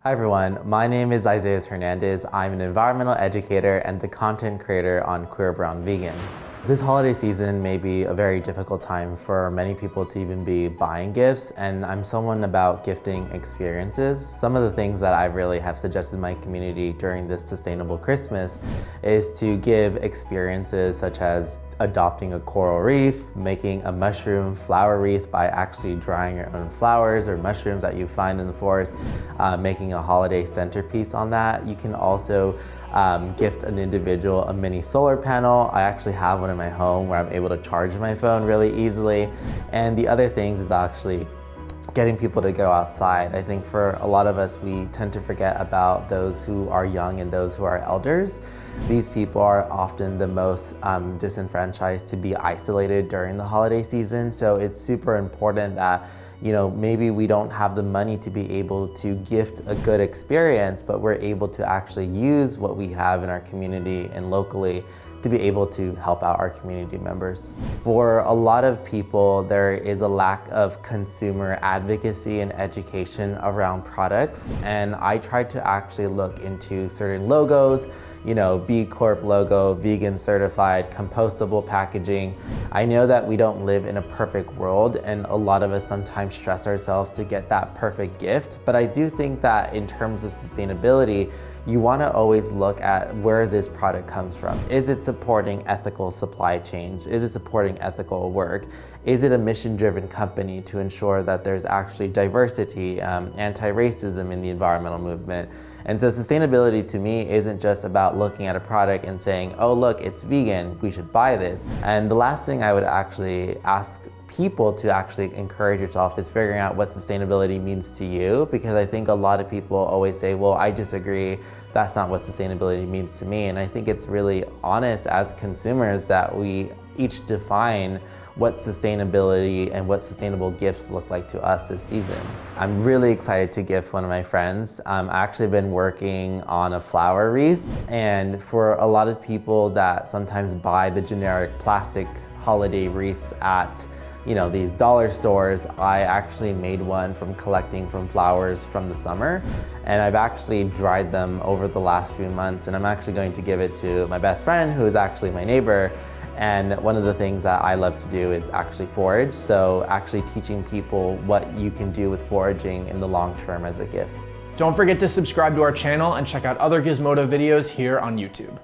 Hi everyone, my name is Isaias Hernandez. I'm an environmental educator and the content creator on Queer Brown Vegan. This holiday season may be a very difficult time for many people to even be buying gifts, and I'm someone about gifting experiences. Some of the things that I really have suggested in my community during this sustainable Christmas is to give experiences such as adopting a coral reef, making a mushroom flower wreath by actually drying your own flowers or mushrooms that you find in the forest, making a holiday centerpiece on that. You can also gift an individual a mini solar panel. I actually have one in my home where I'm able to charge my phone really easily. And the other things is actually getting people to go outside. I think for a lot of us, we tend to forget about those who are young and those who are elders. These people are often the most disenfranchised to be isolated during the holiday season. So it's super important that, maybe we don't have the money to be able to gift a good experience, but we're able to actually use what we have in our community and locally to be able to help out our community members. For a lot of people, there is a lack of consumer advocacy and education around products. And I tried to actually look into certain logos, B Corp logo, vegan certified, compostable packaging. I know that we don't live in a perfect world, and a lot of us sometimes stress ourselves to get that perfect gift. But I do think that in terms of sustainability, you want to always look at where this product comes from. Is it supporting ethical supply chains? Is it supporting ethical work? Is it a mission-driven company to ensure that there's actually diversity, anti-racism in the environmental movement? And so sustainability to me isn't just about looking at a product and saying, oh look, it's vegan, we should buy this. And the last thing I would actually ask people to actually encourage yourself is figuring out what sustainability means to you, because I think a lot of people always say, well, I disagree, that's not what sustainability means to me. And I think it's really honest as consumers that we each define what sustainability and what sustainable gifts look like to us this season. I'm really excited to gift one of my friends. I've actually been working on a flower wreath, and for a lot of people that sometimes buy the generic plastic holiday wreaths at these dollar stores, I actually made one from collecting from flowers from the summer, and I've actually dried them over the last few months, and I'm actually going to give it to my best friend, who is actually my neighbor. And one of the things that I love to do is actually forage, so actually teaching people what you can do with foraging in the long term as a gift. Don't forget to subscribe to our channel and check out other Gizmodo videos here on YouTube.